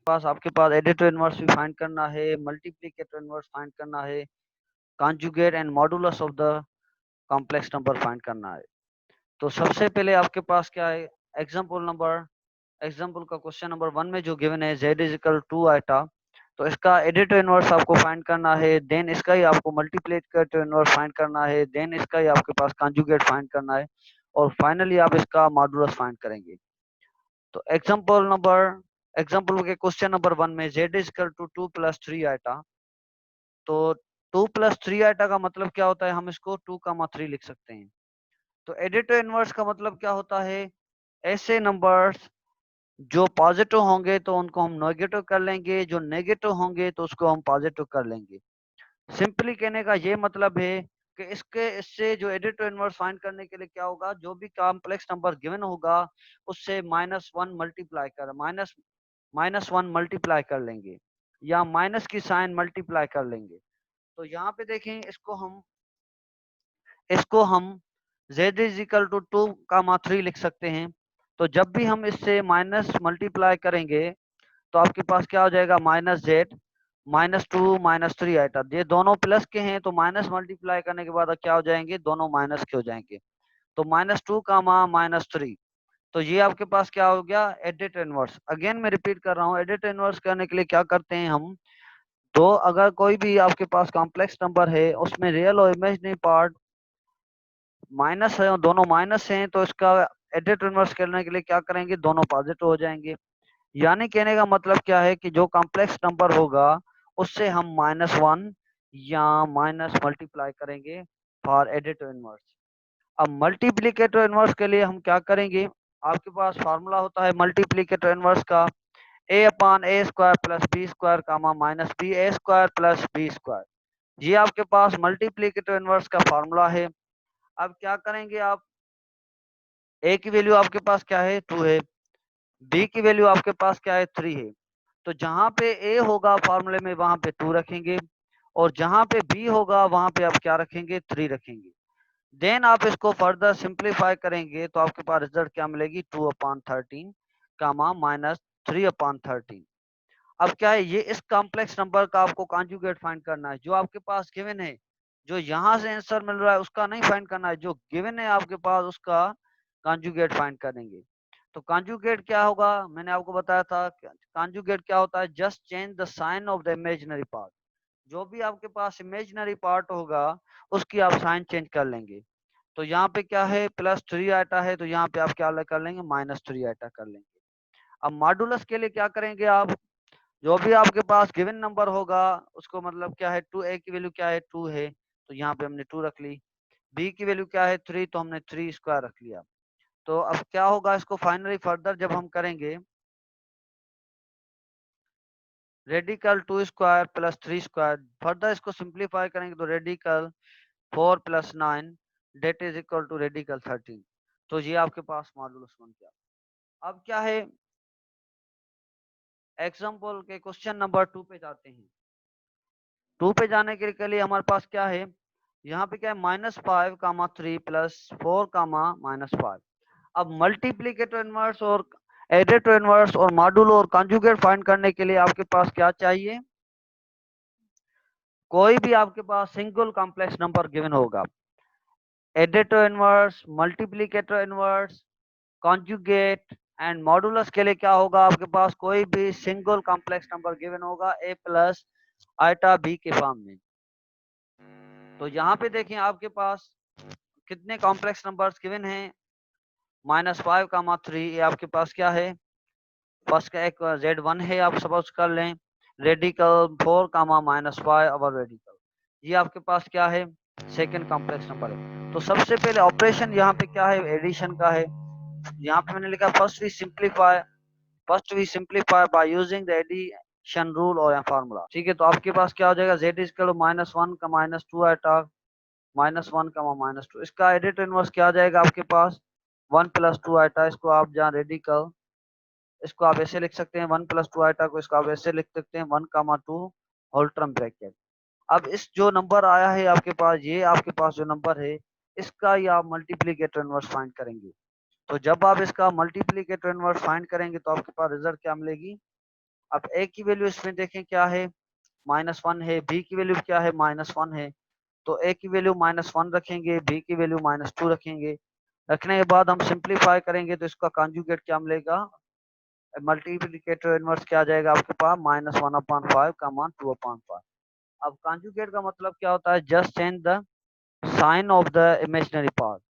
आपके पास additive inverse भी find करना है, मल्टीप्लिकेटिव इनवर्स फाइंड करना है, conjugate and modulus of the complex number find करना है। तो सबसे पहले आपके पास क्या है, एग्जाम्पल का क्वेश्चन नंबर 1 में जो गिवन है z इज इक्वल 2 आइटा, तो इसका एडिटिव इनवर्स आपको फाइंड करना है, देन इसका ही आपको मल्टीप्लिकेटिव इनवर्स फाइंड करना है, देन इसका ही आपके पास कॉन्जुगेट फाइंड करना है, और फाइनली आप इसका मॉडुलस फाइंड करेंगे। तो एग्जाम्पल के क्वेश्चन नंबर 1 में z is equal to 2 plus 3 iota, तो 2 प्लस 3 आइटा का मतलब क्या होता है, हम इसको 2, 3 लिख सकते हैं। तो एडिटिव इनवर्स का मतलब क्या होता है, ऐसे नंबर्स जो पॉजिटिव होंगे तो उनको हम नेगेटिव कर लेंगे, जो नेगेटिव होंगे तो उसको हम पॉजिटिव कर लेंगे। सिंपली कहने का ये मतलब है कि इससे जो एडिटिव इनवर्स फाइंड करने के लिए क्या होगा, जो भी कॉम्प्लेक्स नंबर गिवन होगा उससे माइनस वन मल्टीप्लाई कर लेंगे, या माइनस की साइन मल्टीप्लाई कर लेंगे। तो यहाँ पे देखें, इसको हम z इज इक्वल टू 2, 3 लिख सकते हैं। तो जब भी हम इससे माइनस मल्टीप्लाई करेंगे तो आपके पास क्या हो जाएगा, -z -2 -3 आइटा, ये दोनों प्लस के हैं तो माइनस मल्टीप्लाई करने के बाद क्या हो जाएंगे, दोनों माइनस के हो जाएंगे। तो -2, -3, तो ये आपके पास क्या हो गया, एडिट इनवर्स। अगेन मैं रिपीट कर रहा हूँ, एडिट इनवर्स करने के लिए क्या करते हैं हम, तो अगर कोई भी आपके पास कॉम्प्लेक्स नंबर है उसमें रियल और इमेजिनरी पार्ट माइनस है और दोनों माइनस हैं, तो इसका एडिट इनवर्स करने के लिए क्या करेंगे, दोनों पॉजिटिव हो जाएंगे। यानी कहने का मतलब क्या है कि जो कॉम्प्लेक्स नंबर होगा उससे हम -1 या माइनस मल्टीप्लाई करेंगे फॉर एडिटिव इनवर्स। अब मल्टीप्लिकेटिव इनवर्स के लिए हम क्या करेंगे, आपके पास फार्मूला होता है मल्टीप्लिकेटिव इनवर्स का, a/a² plus b² minus b(a² plus b²। ये आपके पास मल्टीप्लिकेटिव इनवर्स का फार्मूला है। अब क्या करेंगे आप, a की वैल्यू आपके पास क्या है, 2 है, b की वैल्यू आपके पास क्या है, 3 है। तो जहां पे a होगा फार्मूले में वहां पे 2 रखेंगे, और जहां पे b होगा वहां पे आप क्या रखेंगे, 3 रखेंगे। देन आप इसको फर्दर सिंप्लीफाई करेंगे तो आपके पास रिजल्ट क्या मिलेगी, 2/13 कामा -3/13। अब क्या है, ये इस कॉम्प्लेक्स नंबर का आपको कॉन्जुगेट फाइंड करना है, जो आपके पास गिवन है, जो यहाँ से आंसर मिल रहा है उसका नहीं फाइंड करना है, जो गिवन है आपके पास उसका कॉन्जुगेट फाइंड करेंगे। तो कॉन्जुगेट क्या होगा, मैंने आपको बताया था कॉन्जुगेट क्या होता है, just change the sign of the imaginary part. जो भी आपके पास इमेजिनरी पार्ट होगा उसकी आप साइन चेंज कर लेंगे। तो यहाँ पे क्या है, +3 आइटा है, तो यहाँ पे आप क्या कर लेंगे, -3 आइटा कर लेंगे। अब मॉडुलस के लिए क्या करेंगे आप, जो भी आपके पास गिवन नंबर होगा उसको मतलब क्या है, 2a की वैल्यू क्या है, 2 है, तो यहाँ पे हमने 2 रख ली। b की वैल्यू क्या है, 3, तो हमने 3² रख लिया। तो अब क्या होगा, इसको फाइनली फर्दर जब हम करेंगे, रेडिकल 2² प्लस 3², फर्दर इसको सिंप्लीफाई करेंगे तो radical 4 + 9 that is equal to radical 13। तो ये आपके पास मॉडुलस बन गया। अब क्या है, एग्जाम्पल के क्वेश्चन नंबर 2 पे जाते हैं। 2 पे जाने के लिए हमारे पास क्या है, यहाँ पे क्या है, -5, 3 + 4, -5। अब मल्टीप्लिकेटिव इनवर्स और एडिटिव इनवर्स और मॉड्यूल और कॉन्जुगेट फाइंड करने के लिए आपके पास क्या चाहिए, कोई भी आपके पास सिंगल कॉम्प्लेक्स नंबर गिवन होगा, additive inverse, multiplicative inverse, conjugate and modulus के लिए क्या होगा, आपके पास कोई भी सिंगल कॉम्प्लेक्स नंबर गिवन होगा a प्लस आइटा b के फॉर्म में। तो यहाँ पे देखें आपके पास कितने कॉम्प्लेक्स नंबर्स गिवन हैं, -5, 3, ये आपके पास क्या है, फर्स्ट का एक z1 है, आप सपोज कर लें, रेडिकल 4, -5 और रेडिकल, ये आपके पास क्या है, सेकंड कॉम्प्लेक्स नंबर है। तो सबसे पहले ऑपरेशन यहाँ पे क्या है, एडिशन का है। यहाँ पे मैंने लिखा first we simplify by using the addition rule और फार्मूला। ठीक है, तो आपके पास क्या हो जाएगा, z इज इक्वल -1 का -2 आइटा, -1 का -2, इसका एडिट इनवर्स क्या आ जाएगा आपके पास, 1 + 2 आइटा। इसको आप जहाँ रेडिकल, इसको आप ऐसे लिख सकते हैं, 1 + 2 आइटा को इसको आप ऐसे लिख सकते हैं, 1, 2 होल टर्म ब्रैकेट। अब इस जो नंबर आया है आपके पास, ये आपके पास जो नंबर है इसका ही आप मल्टीप्लीकेटिव इनवर्स फाइंड करेंगे। तो जब आप इसका मल्टीप्लीकेटिव इनवर्स फाइंड करेंगे तो आपके पास रिजल्ट क्या मिलेगी, अब ए की वैल्यू इसमें देखें क्या है, -1 है, बी की वैल्यू क्या है, -1 है। तो ए की वैल्यू -1 रखेंगे, बी की वैल्यू -2 रखेंगे। रखने के बाद हम सिंप्लीफाई करेंगे तो इसका कॉन्जुगेट क्या मिलेगा, मल्टीप्लिकेटर इनवर्स क्या आ जाएगा आपके पास, -1/5 का मान 2/5। अब कॉन्जुगेट का मतलब क्या होता है, just change the sign of the imaginary part.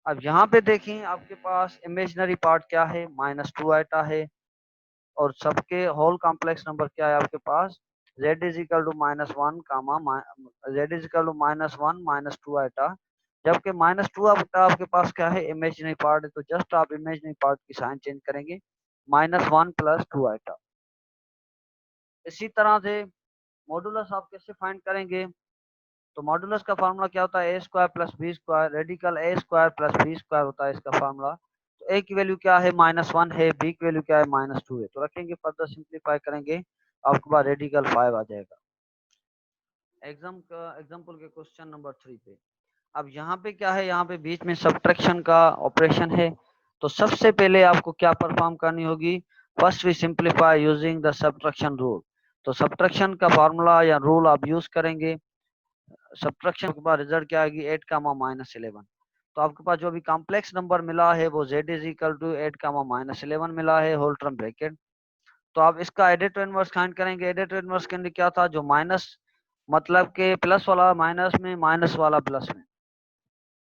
अब यहाँ पे देखें आपके पास इमेजिनरी पार्ट क्या है, -2 आइटा है, और सबके होल कॉम्प्लेक्स नंबर क्या है आपके पास, z is equal to -1 comma z is equal to -1 -2 iota. जबकि -2 आपके पास क्या है, इमेजिनरी पार्ट है, तो जस्ट आप इमेजिनरी पार्ट की साइन चेंज करेंगे, -1 + 2 आइटा। इसी तरह से मॉडुलस आप कैसे फाइंड करेंगे, तो मॉडुलस का फार्मूला क्या होता है, a² + b², radical a² + b² होता है इसका फार्मूला। तो a की वैल्यू क्या है, -1 है, b की वैल्यू क्या है, -2 है। तो रखेंगे, फर्दर सिंप्लीफाई करेंगे, आपके पास रेडिकल 5 आ जाएगा। एग्जाम्पल के क्वेश्चन नंबर 3 पे। अब यहाँ पे क्या है, यहाँ पे बीच में सब्ट्रैक्शन का ऑपरेशन है। तो सबसे पहले आपको क्या परफॉर्म करनी होगी, first we simplify using the subtraction rule. तो सब्ट्रैक्शन का फार्मूला या रूल आप यूज करेंगे। सब्ट्रैक्शन के बाद रिजल्ट क्या आएगी, 8 कामा -11। तो आपके पास जो भी कॉम्प्लेक्स नंबर मिला है वो z इज इक्वल टू 8 कामा -11 मिला है, होल टर्म ब्रैकेट। तो आप इसका एडिटिव इनवर्स फाइंड करेंगे। एडिटिव इनवर्स के अंदर क्या था, जो माइनस मतलब के प्लस वाला माइनस में, माइनस वाला प्लस में,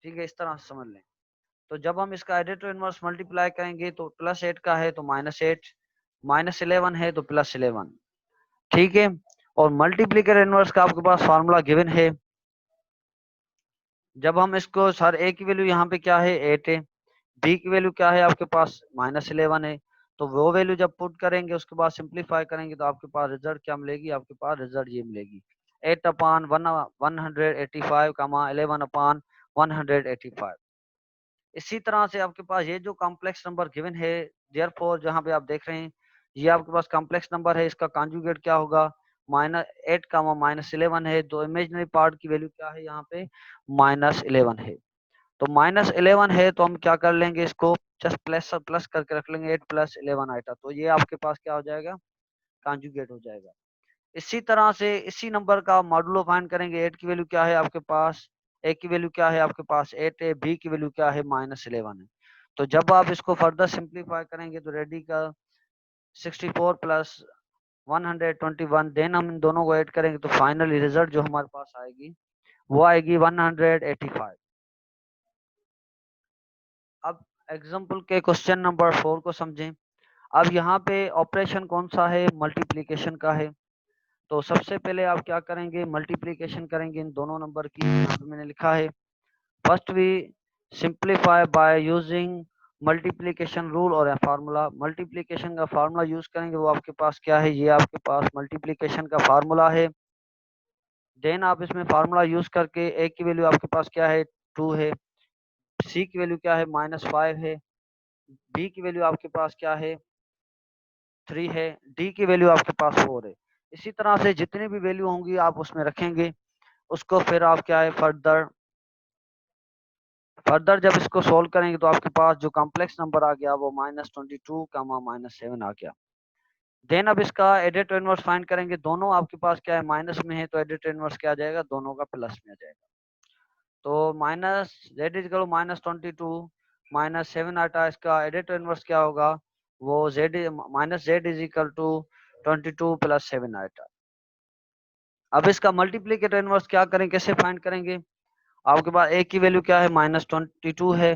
ठीक है, इस तरह से समझ लें। तो जब हम इसका एडिटिव इनवर्स मल्टीप्लाई करेंगे तो +8 का है तो -8, -11 है तो +11, ठीक है। और मल्टीप्लीकेटर इनवर्स का आपके पास फार्मूला गिवन है। जब हम इसको सर ए की वैल्यू यहाँ पे क्या है, 8 है, बी की वैल्यू क्या है आपके पास, -11 है। तो वो वैल्यू जब पुट करेंगे उसके बाद सिंप्लीफाई करेंगे तो आपके पास रिजल्ट क्या मिलेगी, आपके पास रिजल्ट ये मिलेगी, 8/185 कामा 11/185। इसी तरह से आपके पास ये जो कॉम्प्लेक्स नंबर गिवन है, देयरफॉर जहाँ पे आप देख रहे हैं ये आपके पास कॉम्प्लेक्स नंबर है, इसका कॉन्जुगेट क्या होगा, -8 कामा -11 है। तो इमेजिनरी पार्ट की वैल्यू क्या है यहाँ पे, -11 है। तो -11 है तो हम क्या कर लेंगे, इसको जस्ट प्लस प्लस करके रख लेंगे, 8 + 11 आइटा। तो ये आपके पास क्या हो जाएगा, कॉन्जुगेट हो जाएगा। इसी तरह से इसी नंबर का मॉडुलो फाइंड करेंगे। 8 की वैल्यू क्या है आपके पास, ए की वैल्यू क्या है आपके पास, 8 है, बी की वैल्यू क्या है, -11 है। तो जब आप इसको फर्दर सिंप्लीफाई करेंगे तो रेडिकल 64 + 121, देन हम इन दोनों को ऐड करेंगे तो फाइनली रिजल्ट जो हमारे पास आएगी वो आएगी 185। अब एग्जाम्पल के क्वेश्चन नंबर 4 को समझें। अब यहाँ पे ऑपरेशन कौन सा है, मल्टीप्लीकेशन का है। तो सबसे पहले आप क्या करेंगे, मल्टीप्लीकेशन करेंगे इन दोनों नंबर की। यहाँ पे मैंने लिखा है, first we simplify by using multiplication rule और फार्मूला। मल्टीप्लीकेशन का फार्मूला यूज करेंगे, वो आपके पास क्या है, ये आपके पास मल्टीप्लीकेशन का फार्मूला है। देन आप इसमें फार्मूला यूज करके ए की वैल्यू आपके पास क्या है, 2 है, सी की वैल्यू क्या है, -5 है, बी की वैल्यू आपके पास क्या है, 3 है, डी की वैल्यू आपके पास 4 है। इसी तरह से जितनी भी वैल्यू होंगी आप उसमें रखेंगे। उसको फिर आप क्या है, फर्दर जब इसको सोल्व करेंगे तो आपके पास जो कॉम्प्लेक्स नंबर आ गया वो -22 कामा -7 आ गया। देन अब इसका एडिट इनवर्स फाइंड करेंगे। दोनों आपके पास क्या है, माइनस में है, तो एडिट इनवर्स क्या आ जाएगा, दोनों का प्लस में आ जाएगा। तो -z=-22 -7 आटा, इसका एडिट इनवर्स क्या होगा, वो -z=-22 + 7 आटा। अब इसका मल्टीप्लीकेटर इनवर्स क्या करें, कैसे फाइंड करेंगे। आपके पास ए की वैल्यू क्या है, -22 है,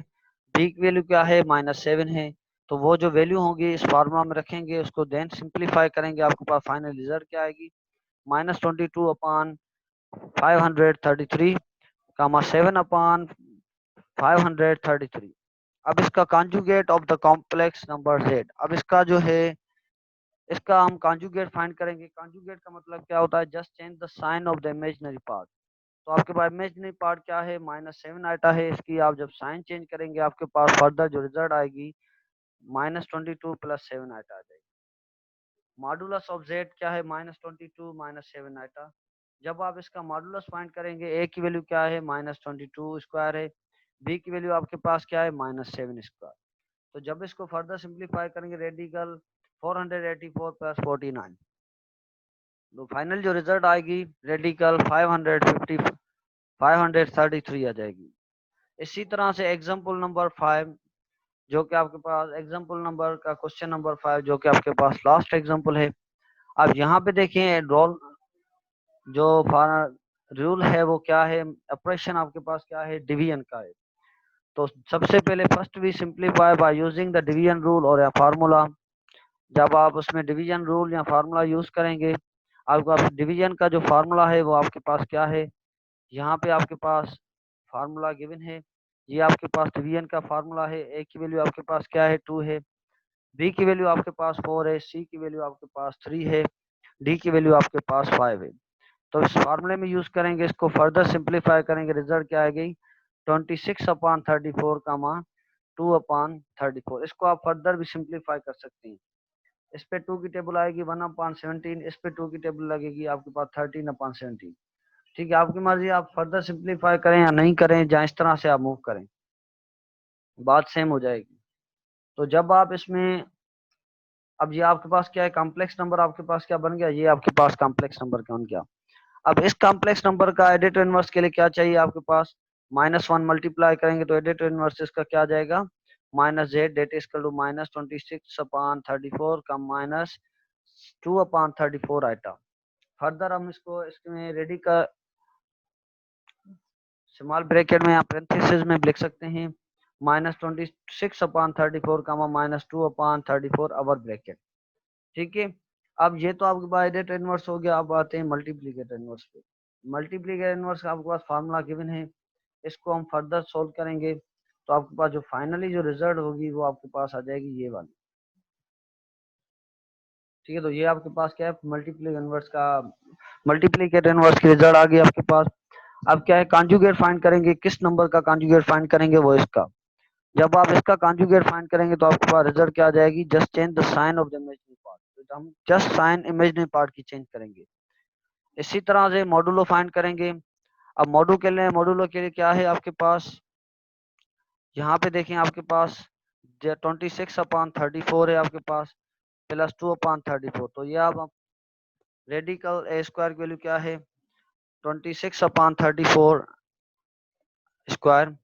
बी की वैल्यू क्या है, -7 है। तो वो जो वैल्यू होगी इस फार्मूला में रखेंगे, उसको देन सिंप्लीफाई करेंगे, आपके पास फाइनल रिजल्ट क्या आएगी, -22/533 कामा 7/533। अब इसका conjugate of the complex number z। अब इसका जो है इसका हम कॉन्जुगेट फाइंड करेंगे। कॉन्जुगेट का मतलब क्या होता है, just change the sign of the imaginary part. तो आपके पास इमेजिनरी पार्ट क्या है, -7 आइटा है, इसकी आप जब साइन चेंज करेंगे आपके पास फर्दर जो रिजल्ट आएगी -22 + 7 आइटा आ जाएगी। मॉडुलस ऑफ z क्या है, -22 -7 आइटा। जब आप इसका मॉडुलस फाइंड करेंगे, ए की वैल्यू क्या है, -22² है, बी की वैल्यू आपके पास क्या है, -7²। तो जब इसको फर्दर सिंप्लीफाई करेंगे, रेडिकल 484 + 49, तो फाइनल जो रिजल्ट आएगी रेडिकल 533 आ जाएगी। इसी तरह से एग्जाम्पल नंबर 5 जो कि आपके पास एग्जाम्पल नंबर का क्वेश्चन नंबर 5 जो कि आपके पास लास्ट एग्जाम्पल है। अब यहाँ पे देखिए रोल जो रूल है वो क्या है, ऑपरेशन आपके पास क्या है, डिवीजन का है। तो सबसे पहले first we simplify by using the division rule और या फार्मूला। जब आप उसमें डिवीजन रूल या फार्मूला यूज करेंगे, आपका डिवीजन का जो फार्मूला है वो आपके पास क्या है, यहाँ पे आपके पास फार्मूला गिवन है। ये आपके पास डिवीजन का फार्मूला है। ए की वैल्यू आपके पास क्या है, 2 है। बी की वैल्यू आपके पास 4 है। सी की वैल्यू आपके पास 3 है। डी की वैल्यू आपके पास 5 है। तो इस फार्मूले में यूज करेंगे, इसको फर्दर सिंप्लीफाई करेंगे, रिजल्ट क्या आएगी 26/34 का मान 2/34। इसको आप फर्दर भी सिंप्लीफाई कर सकते हैं। इस पे 2 की टेबल आएगी 1/17, इस पे 2 की टेबल लगेगी आपके पास 13/17। ठीक है, आपकी मर्जी, आप फर्दर सिंप्लीफाई करें या नहीं करें, या इस तरह से आप मूव करें, बात सेम हो जाएगी। तो जब आप इसमें, अब ये आपके पास क्या है, कॉम्प्लेक्स नंबर आपके पास क्या बन गया, ये आपके पास कॉम्प्लेक्स नंबर बन गया। अब इस कॉम्प्लेक्स नंबर का एडिट इनवर्स के लिए क्या चाहिए आपके पास, -1 मल्टीप्लाई करेंगे तो एडिट इनवर्स इसका क्या जाएगा, -z डेट इजकल टू -26/34 का -2/34 आइटा। फर्दर हम इसको इसमें रेडी का स्मॉल ब्रैकेट में या पेरेंथेसिस में लिख सकते हैं, -26/34 का -2/34 अवर ब्रैकेट। ठीक है, अब ये तो आपके पास एडिट इनवर्स हो गया। अब आते हैं मल्टीप्लीकेट इनवर्स पे। मल्टीप्लीकेट इनवर्स का आपके पास फार्मूला गिवन है, इसको हम फर्दर सोल्व करेंगे तो आपके पास जो फाइनली जो रिजल्ट होगी वो आपके पास आ जाएगी ये वाली। ठीक है, तो ये आपके पास क्या है, मल्टीप्लीकेट इनवर्स की रिजल्ट आ गई आपके पास। अब क्या है, कॉन्जुगेट फाइंड करेंगे, किस नंबर का कॉन्जुगेट फाइंड करेंगे, वो इसका। जब आप इसका कॉन्जुगेट फाइंड करेंगे तो आपके पास रिजल्ट क्या आ जाएगी, just change the sign of the imaginary part. तो हम जस्ट साइन इमेजिनरी पार्ट की चेंज करेंगे। इसी तरह से मॉडुलो फाइंड करेंगे। अब मॉडुलो के लिए क्या है आपके पास, यहाँ पे देखें आपके पास 26/34 है आपके पास, +2/34। तो ये आप रेडिकल ए स्क्वायर की वैल्यू क्या है, 26/34 स्क्वायर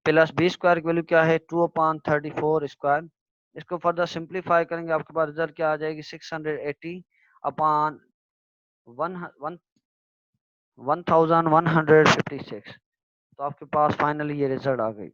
प्लस बी स्क्वायर की वैल्यू क्या है, 2/34 स्क्वायर। इसको फर्दर सिंप्लीफाई करेंगे, आपके पास रिजल्ट क्या आ जाएगी, 680/1156। तो आपके पास फाइनली ये रिजल्ट आ गई।